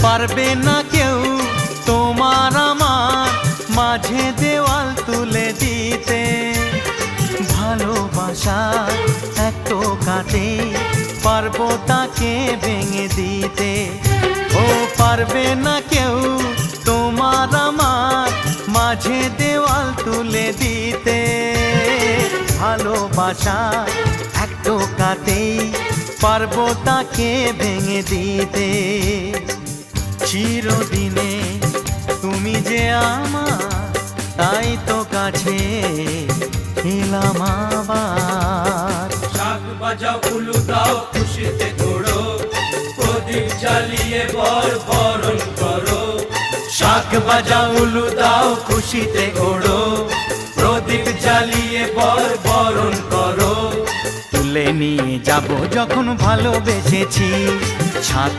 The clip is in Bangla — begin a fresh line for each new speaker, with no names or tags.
পারবে না কেউ তোমার আমার মাঝে দেওয়াল তুলে দিতে। ভালোবাসা এক টোকাতে পারবো তাকে ভেঙে দিতে। ও পারবে না কেউ তোমার আমার মাঝে দেওয়াল তুলে দিতে। ভালোবাসা এক টোকাতেই পারবো তাকে ভেঙে দিতে। চিরদিনে তুমি যে আমার, তাই তো কাছে এলাম আবার।
শাক বাজাও উলু দাও খুশিতে ঘোড়ো, প্রদীপ জ্বালিয়ে বরণ করো।
শাক বাজাও উলু দাও খুশিতে ওড়ো, প্রদীপ জ্বালিয়ে বরণ করো। তুলে নিয়ে যাব যখন ভালোবেসেছি, ছাদ